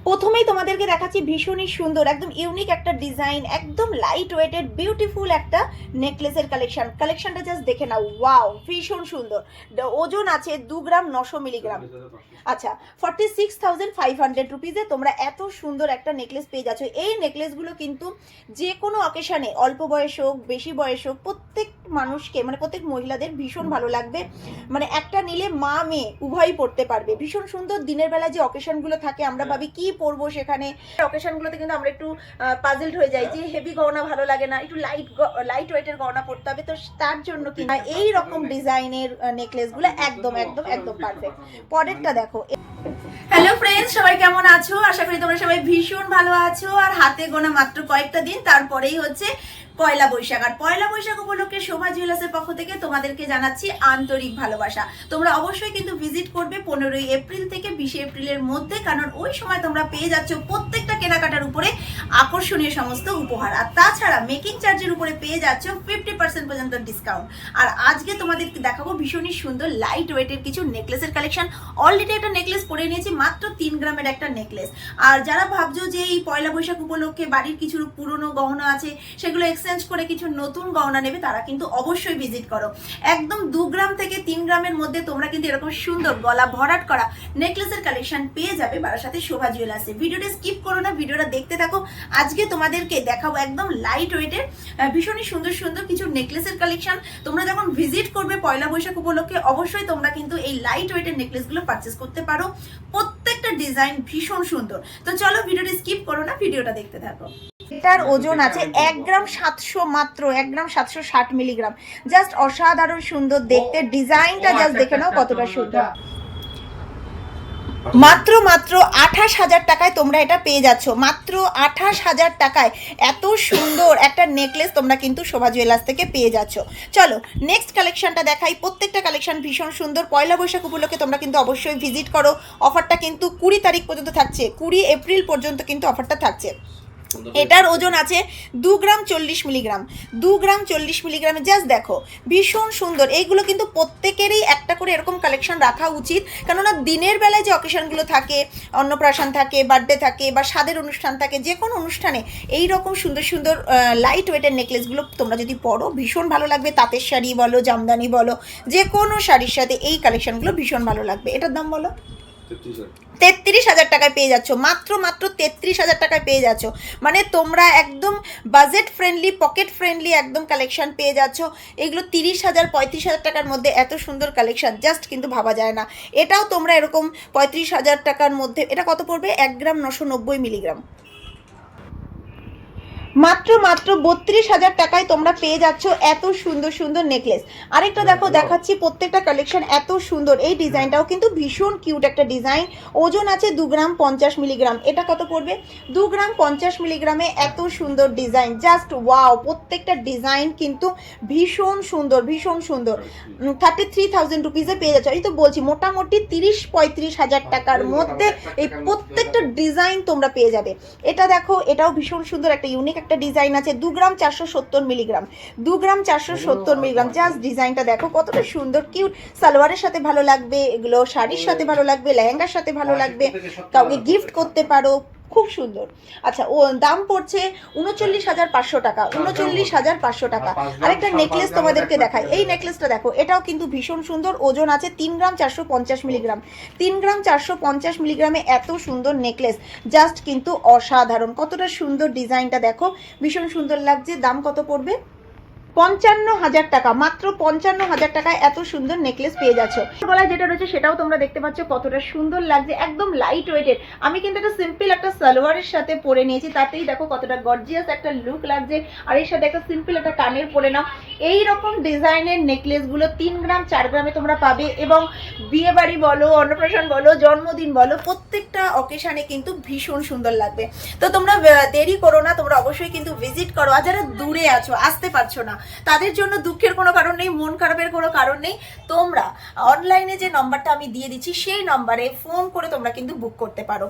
প্রথমেই তোমাদেরকে দেখাচ্ছি ভীষণই সুন্দর একদম ইউনিক একটা ডিজাইন, একদম লাইট ওয়েটেড বিউটিফুল একটা নেকলেসের কালেকশনটা জাস্ট দেখে নাও। ওয়াও, ভীষণ সুন্দর। ওজন আছে 2 গ্রাম 900 মিলিগ্রাম। আচ্ছা, 46,500 রুপিজে তোমরা এত সুন্দর একটা নেকলেস পেয়ে যাচ্ছ। এই নেকলেসগুলো কিন্তু যে কোনো অকেশনে, অল্প বয়স হোক বেশি বয়স হোক, প্রত্যেক মানুষকে মানে প্রত্যেক মহিলাদের ভীষণ ভালো লাগবে। মানে একটা নিলে মা মেয়ে উভয়ই পড়তে পারবে। ভীষণ সুন্দর। দিনের বেলা যে অকেশনগুলো থাকে আমরা ভাবি কি পরবো, সেখানে অকেশনগুলোতে কিন্তু আমরা একটু পাজলড হয়ে যাই যে হেভি গহনা ভালো লাগে না, একটু লাইট ওয়েটের গহনা পরতে হবে। তো তার জন্য কি এই রকম ডিজাইনের নেকলেসগুলো একদম একদম একদম পারফেক্ট। পরেরটা দেখো। হ্যালো ফ্রেন্ডস, সবাই কেমন আছো? আশা করি তোমরা সবাই ভীষণ ভালো আছো। আর হাতে গোনা মাত্র কয়েকটা দিন, তারপরেই হচ্ছে পয়লা বৈশাখ। আর পয়লা বৈশাখ উপলক্ষে শোভা জুয়েলার্সের পক্ষ থেকে তোমাদেরকে জানাচ্ছি আন্তরিক ভালোবাসা। তোমরা অবশ্যই কিন্তু ভিজিট করবে 15 এপ্রিল থেকে 20 এপ্রিলের মধ্যে, কারণ ওই সময় তোমরা পেয়ে যাচ্ছ প্রত্যেকটা কেনাকাটার উপরে আকর্ষণীয় সমস্ত উপহার। আর তাছাড়া মেকিং চার্জের উপরে পেয়ে যাচ্ছ 50% পর্যন্ত ডিসকাউন্ট। আর আজকে তোমাদেরকে দেখাবো ভীষণই সুন্দর লাইট ওয়েটের কিছু নেকলেসের কালেকশন। অলরেডি একটা নেকলেস পরে নিয়েছি, মাত্র 3 গ্রামের একটা নেকলেস। আর যারা ভাবছো যে এই পয়লা বৈশাখ উপলক্ষে বাড়ির কিছু পুরনো গহনা আছে সেগুলো এক্সচেঞ্জ করে কিছু নতুন গহনা নেবে, তারা কিন্তু অবশ্যই ভিজিট করো। একদম 2 গ্রাম থেকে 3 গ্রামের মধ্যে তোমরা কিন্তু এরকম সুন্দর গলা ভরাট করা নেকলেসের কালেকশন পেয়ে যাবে বারাসাতে শোভা জুয়েলার্সে। ভিডিওটা স্কিপ করো না, ভিডিওটা দেখতে থাকো। আজকে তোমাদেরকে দেখাবো একদম লাইট ওয়েটের ভীষণই সুন্দর সুন্দর কিছু নেকলেসের কালেকশন। তোমরা যখন ভিজিট করবে পয়লা বৈশাখ উপলক্ষে অবশ্যই তোমরা কিন্তু এই লাইট ওয়েটের নেকলেসগুলো পারচেস করতে পারো। প্রত্যেকটা ডিজাইন ভীষণ সুন্দর। তো চলো ভিডিওটা স্কিপ করো না, ভিডিওটা দেখতে থাকো। এটার ওজন আছে 1 গ্রাম 700, মাত্র 1 গ্রাম 760 মিলিগ্রাম। জাস্ট অসাধারণ সুন্দর দেখতে। ডিজাইনটা জাস্ট দেখে নাও কতটা সুন্দর। মাত্র 28,000 টাকায় তোমরা এটা পেয়ে যাচ্ছ। মাত্র 28,000 টাকায় এত সুন্দর একটা নেকলেস তোমরা কিন্তু শোভা জুয়েলার্স থেকে পেয়ে যাচ্ছ। চলো নেক্সট কালেকশনটা দেখাই। প্রত্যেকটা কালেকশন ভীষণ সুন্দর। পয়লা বৈশাখ উপলক্ষে তোমরা কিন্তু অবশ্যই ভিজিট করো। অফারটা কিন্তু 20 তারিখ পর্যন্ত থাকছে, 20 এপ্রিল পর্যন্ত কিন্তু অফারটা থাকছে। এটার ওজন আছে 2 গ্রাম 40 মিলিগ্রাম। 2 গ্রাম 40 মিলিগ্রামে জাস্ট দেখো ভীষণ সুন্দর। এইগুলো কিন্তু প্রত্যেকেরই একটা করে এরকম কালেকশন রাখা উচিত, কেননা দিনের বেলায় যে অকেশনগুলো থাকে, অন্নপ্রাশন থাকে, বার্থডে থাকে বা স্বাদের অনুষ্ঠান থাকে, যে কোনো অনুষ্ঠানে এই রকম সুন্দর সুন্দর লাইট ওয়েটের নেকলেসগুলো তোমরা যদি পরো ভীষণ ভালো লাগবে। তাঁতের শাড়ি বলো, জামদানি বলো, যে কোনো শাড়ির সাথে এই কালেকশনগুলো ভীষণ ভালো লাগবে। এটার দাম বলো? 33,000 টাকায় পেয়ে যাচ্ছ। মাত্র 33,000 টাকায় পেয়ে যাচ্ছ। মানে তোমরা একদম বাজেট ফ্রেন্ডলি, পকেট ফ্রেন্ডলি একদম কালেকশন পেয়ে যাচ্ছ। এগুলো 30,000 35,000 টাকার মধ্যে এত সুন্দর কালেকশন জাস্ট কিন্তু ভাবা যায় না। এটাও তোমরা এরকম 35,000 টাকার মধ্যে। এটা কত পড়বে? 1 গ্রাম 990 মিলিগ্রাম। মাত্র 32,000 টাকায় তোমরা পেয়ে যাচ্ছ এত সুন্দর সুন্দর নেকলেস। আরেকটা দেখো দেখাচ্ছি, প্রত্যেকটা কালেকশন এত সুন্দর। এই ডিজাইনটাও কিন্তু ভীষণ কিউট একটা ডিজাইন। ওজন আছে 2 গ্রাম 50 মিলিগ্রাম। এটা কত পড়বে? 2 গ্রাম 50 মিলিগ্রামে এত সুন্দর ডিজাইন। জাস্ট ওয়াও, প্রত্যেকটা ডিজাইন কিন্তু ভীষণ সুন্দর ভীষণ সুন্দর। 33,000 রুপিসে পেয়ে যাচ্ছ। এই তো বলছি মোটামুটি 30-35,000 টাকার মধ্যে এই প্রত্যেকটা ডিজাইন তোমরা পেয়ে যাবে। এটা দেখো, এটাও ভীষণ সুন্দর একটা ইউনিক একটা ডিজাইন আছে। 2 গ্রাম 470 মিলিগ্রাম। 2 গ্রাম 470 মিলিগ্রাম। জাস্ট ডিজাইনটা দেখো কতটা সুন্দর কিউট। সালোয়ারের সাথে ভালো লাগবে, এগুলো শাড়ির সাথে ভালো লাগবে, লেহেঙ্গার সাথে ভালো লাগবে, কাউকে গিফট করতে পারো। খুব সুন্দর। আচ্ছা, ও দাম পড়ছে 39,500 টাকা। 39,500 টাকা। আরেকটা নেকলেস তোমাদেরকে দেখাই। এই নেকলেসটা দেখো, এটাও কিন্তু ভীষণ সুন্দর। ওজন আছে 3 গ্রাম 450 মিলিগ্রাম। 3 গ্রাম 450 মিলিগ্রামে এত সুন্দর নেকলেস জাস্ট কিন্তু অসাধারণ। কতটা সুন্দর ডিজাইনটা দেখো, ভীষণ সুন্দর লাগছে। দাম কত পড়বে? 55,000 টাকা। মাত্র 55,000 টাকায় এত সুন্দর নেকলেস পেয়ে যাচ্ছ। গলায় যেটা রয়েছে সেটাও তোমরা দেখতে পাচ্ছ কতটা সুন্দর লাগছে, একদম লাইট ওয়েটের। আমি কিন্তু একটা সিম্পল একটা সালোয়ারের সাথে পরে নিয়েছি, তাতেই দেখো কতটা গর্জিয়াস একটা লুক লাগছে। আর এর সাথে একটা সিম্পল একটা কানের পরে নাও। এই রকম ডিজাইনের নেকলেসগুলো 3 গ্রাম 4 গ্রামে তোমরা পাবে। এবং বিয়ে বাড়ি বলো, অন্নপ্রাশন বলো, জন্মদিন বলো, প্রত্যেকটা অকেশনে কিন্তু ভীষণ সুন্দর লাগবে। তো তোমরা দেরি করো না, তোমরা অবশ্যই কিন্তু ভিজিট করো। আর যারা দূরে আছো, আসতে পারছো না, তাদের জন্য দুঃখের কোনো কারণ নেই, মন খারাপের কোনো কারণ নেই। তোমরা অনলাইনে যে নম্বরটা আমি দিয়ে দিচ্ছি সেই নম্বরে ফোন করে তোমরা কিন্তু বুক করতে পারো।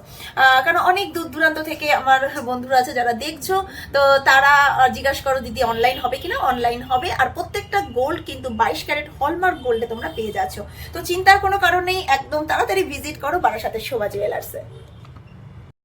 কারণ অনেক দূর দূরান্ত থেকে আমার বন্ধুরা আছে যারা দেখছো, তো তারা জিজ্ঞাসা করো দিদি অনলাইন হবে কিনা। অনলাইন হবে। আর প্রত্যেকটা গোল্ড কিন্তু 22 ক্যারেট হলমার্ক গোল্ডে তোমরা পেয়ে যাচ্ছ। তো চিন্তার কোনো কারণ নেই, একদম তাড়াতাড়ি ভিজিট করো বারাসাতের শোভা জুয়েলার্সে।